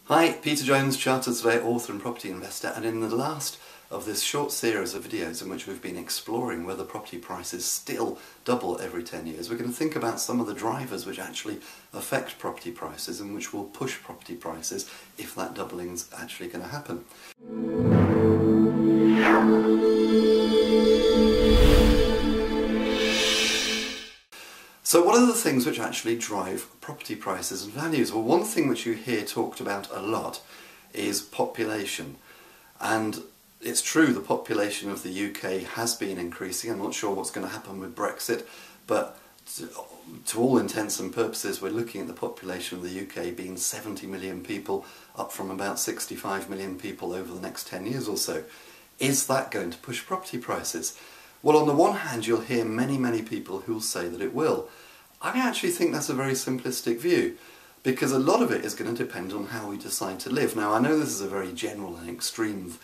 Hi, Peter Jones, Chartered Surveyor, author and property investor, and in the last of this short series of videos in which we've been exploring whether property prices still double every 10 years, we're going to think about some of the drivers which actually affect property prices and which will push property prices if that doubling is actually going to happen. So what are the things which actually drive property prices and values? Well, one thing which you hear talked about a lot is population. And it's true, the population of the UK has been increasing. I'm not sure what's going to happen with Brexit, but to all intents and purposes, we're looking at the population of the UK being 70 million people, up from about 65 million people over the next 10 years or so. Is that going to push property prices? Well, on the one hand, you'll hear many people who will say that it will. I actually think that's a very simplistic view, because a lot of it is going to depend on how we decide to live. Now, I know this is a very general and extreme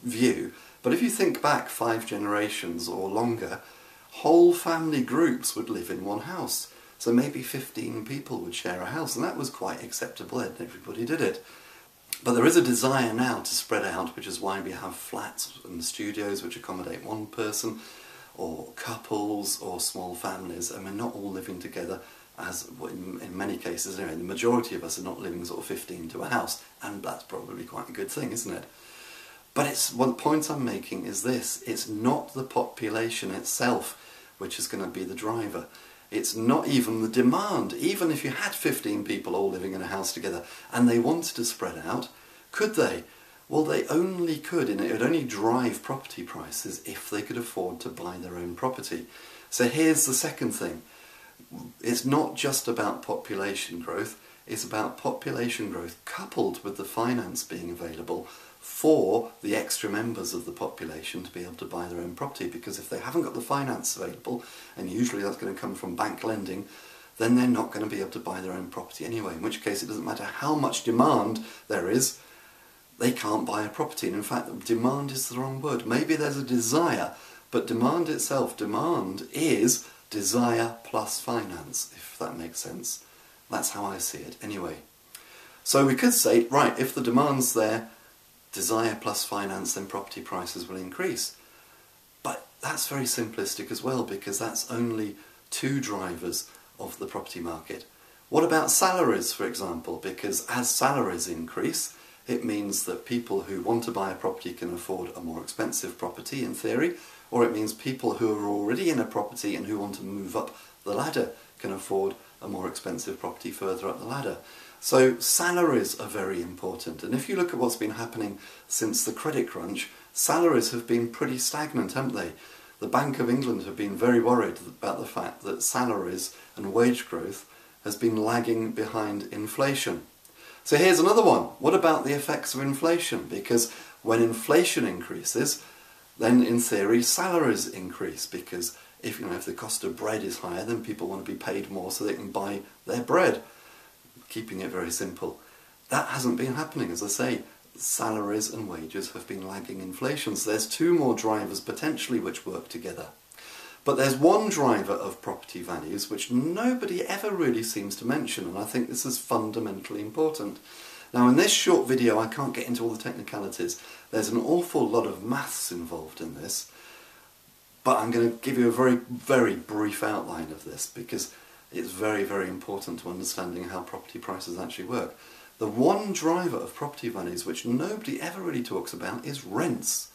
view, but if you think back 5 generations or longer, whole family groups would live in one house. So maybe 15 people would share a house, and that was quite acceptable, and everybody did it. But there is a desire now to spread out, which is why we have flats and studios which accommodate one person, or couples, or small families, and we're not all living together, as in many cases anyway. The majority of us are not living sort of 15 to a house, and that's probably quite a good thing, isn't it? But the point I'm making is this: it's not the population itself which is going to be the driver. It's not even the demand. Even if you had 15 people all living in a house together and they wanted to spread out, could they? Well, they only could, and it would only drive property prices if they could afford to buy their own property. So here's the second thing. It's not just about population growth, it's about population growth coupled with the finance being available for the extra members of the population to be able to buy their own property. Because if they haven't got the finance available, and usually that's going to come from bank lending, then they're not going to be able to buy their own property anyway, in which case it doesn't matter how much demand there is, they can't buy a property. And in fact, demand is the wrong word. Maybe there's a desire, but demand itself, demand is desire plus finance, if that makes sense. That's how I see it anyway. So we could say, right, if the demand's there, desire plus finance, then property prices will increase. But that's very simplistic as well, because that's only 2 drivers of the property market. What about salaries, for example? Because as salaries increase, it means that people who want to buy a property can afford a more expensive property, in theory, or it means people who are already in a property and who want to move up the ladder can afford a more expensive property further up the ladder. So salaries are very important, and if you look at what's been happening since the credit crunch, salaries have been pretty stagnant, haven't they? The Bank of England have been very worried about the fact that salaries and wage growth has been lagging behind inflation. So here's another one. What about the effects of inflation? Because when inflation increases, then in theory salaries increase, because if the cost of bread is higher, then people want to be paid more so they can buy their bread. Keeping it very simple. That hasn't been happening, as I say. Salaries and wages have been lagging inflation. So there's 2 more drivers potentially which work together. But there's one driver of property values which nobody ever really seems to mention, and I think this is fundamentally important. Now, in this short video, I can't get into all the technicalities. There's an awful lot of maths involved in this, but I'm going to give you a very brief outline of this, because it's very important to understanding how property prices actually work. The one driver of property values which nobody ever really talks about is rents.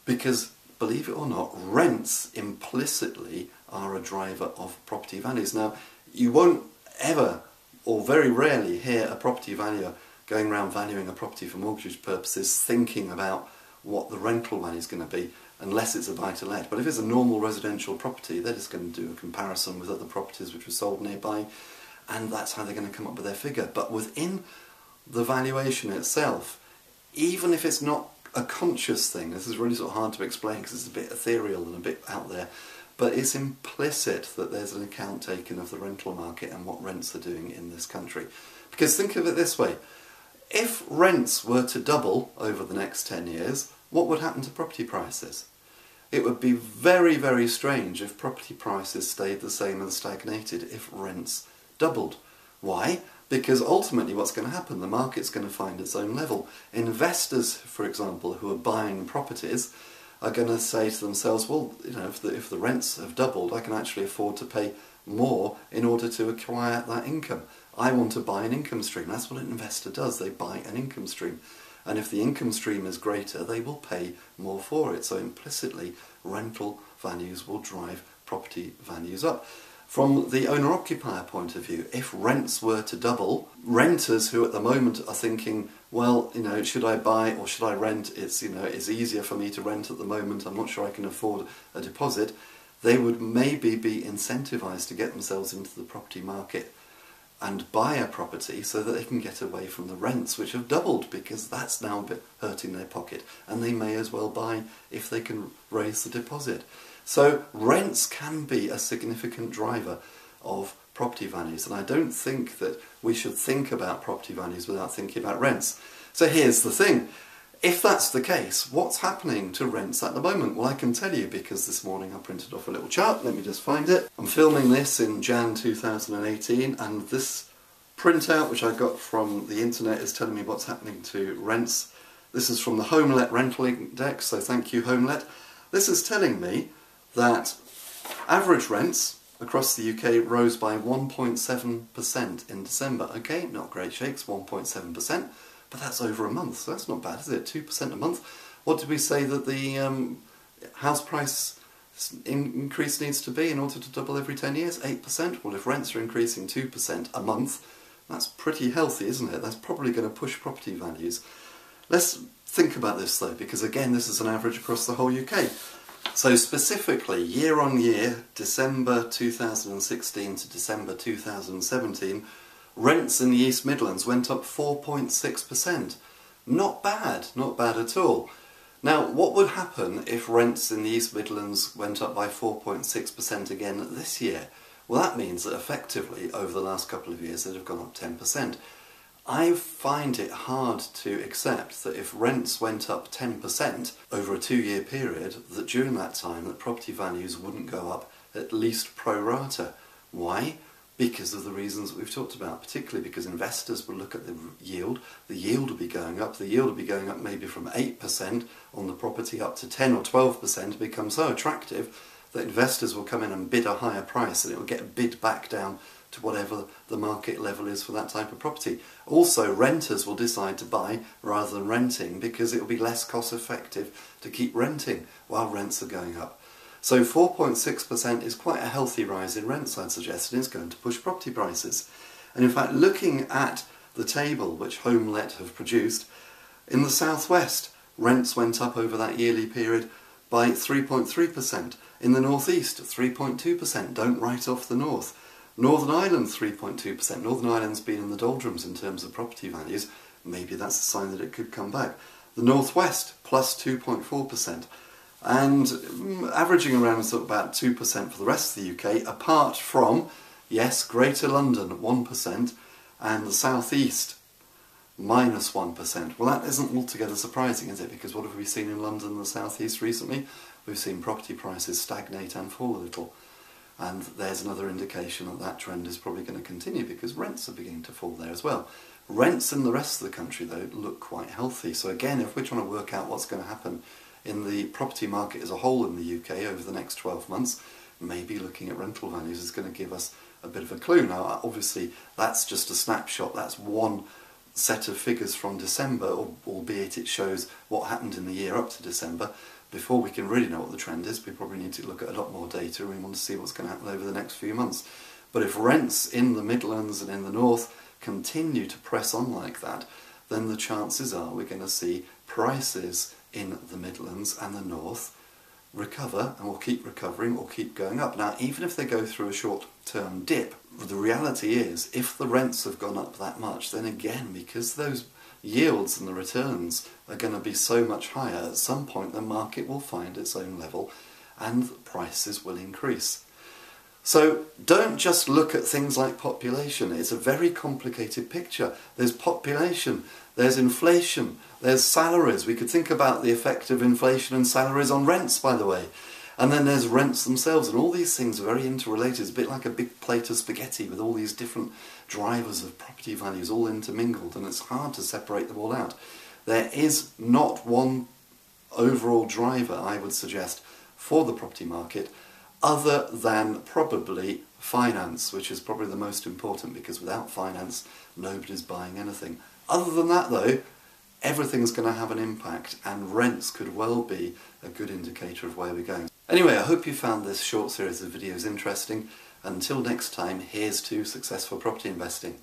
Because, believe it or not, rents implicitly are a driver of property values. Now, you won't ever, or very rarely, hear a property valuer going around valuing a property for mortgage purposes thinking about what the rental value is going to be, unless it's a buy-to-let. But if it's a normal residential property, they're just going to do a comparison with other properties which were sold nearby, and that's how they're going to come up with their figure. But within the valuation itself, even if it's not a conscious thing, this is really sort of hard to explain because it's a bit ethereal and a bit out there, but it's implicit that there's an account taken of the rental market and what rents are doing in this country. Because think of it this way: if rents were to double over the next 10 years, what would happen to property prices? It would be very strange if property prices stayed the same and stagnated if rents doubled. Why? Because ultimately what's going to happen, the market's going to find its own level. Investors, for example, who are buying properties are going to say to themselves, well, you know, if the rents have doubled, I can actually afford to pay more in order to acquire that income. I want to buy an income stream. That's what an investor does. They buy an income stream. And if the income stream is greater, they will pay more for it. So implicitly, rental values will drive property values up. From the owner-occupier point of view, if rents were to double, renters who at the moment are thinking, well, you know, should I buy or should I rent? It's, you know, it's easier for me to rent at the moment. I'm not sure I can afford a deposit. They would maybe be incentivised to get themselves into the property market and buy a property so that they can get away from the rents, which have doubled, because that's now a bit hurting their pocket. And they may as well buy if they can raise the deposit. So rents can be a significant driver of property values, and I don't think that we should think about property values without thinking about rents. So here's the thing. If that's the case, what's happening to rents at the moment? Well, I can tell you, because this morning I printed off a little chart. Let me just find it. I'm filming this in Jan 2018, and this printout, which I got from the internet, is telling me what's happening to rents. This is from the HomeLet Rental Index, so thank you, HomeLet. This is telling me that average rents across the UK rose by 1.7% in December. Okay, not great shakes, 1.7%, but that's over a month, so that's not bad, is it? 2% a month. What did we say that the house price increase needs to be in order to double every 10 years? 8%? Well, if rents are increasing 2% a month, that's pretty healthy, isn't it? That's probably going to push property values. Let's think about this though, because again, this is an average across the whole UK. So specifically, year on year, December 2016 to December 2017, rents in the East Midlands went up 4.6%. Not bad, not bad at all. Now, what would happen if rents in the East Midlands went up by 4.6% again this year? Well, that means that effectively, over the last couple of years, they'd have gone up 10%. I find it hard to accept that if rents went up 10% over a 2-year period, that during that time that property values wouldn't go up at least pro rata. Why? Because of the reasons that we've talked about, particularly because investors will look at the yield will be going up, the yield will be going up maybe from 8% on the property up to 10 or 12%, become so attractive that investors will come in and bid a higher price, and it will get bid back down to whatever the market level is for that type of property. Also, renters will decide to buy rather than renting, because it will be less cost effective to keep renting while rents are going up. So 4.6% is quite a healthy rise in rents, I'd suggest, and it's going to push property prices. And in fact, looking at the table which HomeLet have produced, in the southwest, rents went up over that yearly period by 3.3%. In the northeast, 3.2%. Don't write off the north. Northern Ireland, 3.2%. Northern Ireland's been in the doldrums in terms of property values. Maybe that's a sign that it could come back. The northwest, plus 2.4%. And averaging around sort of about 2% for the rest of the UK, apart from, yes, Greater London at 1%, and the southeast, minus 1%. Well, that isn't altogether surprising, is it? Because what have we seen in London and the southeast recently? We've seen property prices stagnate and fall a little. And there's another indication that that trend is probably going to continue, because rents are beginning to fall there as well. Rents in the rest of the country, though, look quite healthy. So again, if we're trying to work out what's going to happen in the property market as a whole in the UK over the next 12 months, maybe looking at rental values is going to give us a bit of a clue. Now, obviously, that's just a snapshot. That's one set of figures from December, albeit it shows what happened in the year up to December. Before we can really know what the trend is, we probably need to look at a lot more data, and we want to see what's going to happen over the next few months. But if rents in the Midlands and in the North continue to press on like that, then the chances are we're going to see prices in the Midlands and the North recover, and will keep recovering or keep going up. Now, even if they go through a short-term dip, the reality is, if the rents have gone up that much, then again, because those yields and the returns are going to be so much higher, at some point the market will find its own level and prices will increase. So don't just look at things like population. It's a very complicated picture. There's population, there's inflation, there's salaries. We could think about the effect of inflation and salaries on rents, by the way. And then there's rents themselves, and all these things are very interrelated. It's a bit like a big plate of spaghetti with all these different drivers of property values all intermingled, and it's hard to separate them all out. There is not one overall driver, I would suggest, for the property market, other than probably finance, which is probably the most important, because without finance, nobody's buying anything. Other than that, though, everything's going to have an impact, and rents could well be a good indicator of where we're going. Anyway, I hope you found this short series of videos interesting. Until next time, here's to successful property investing.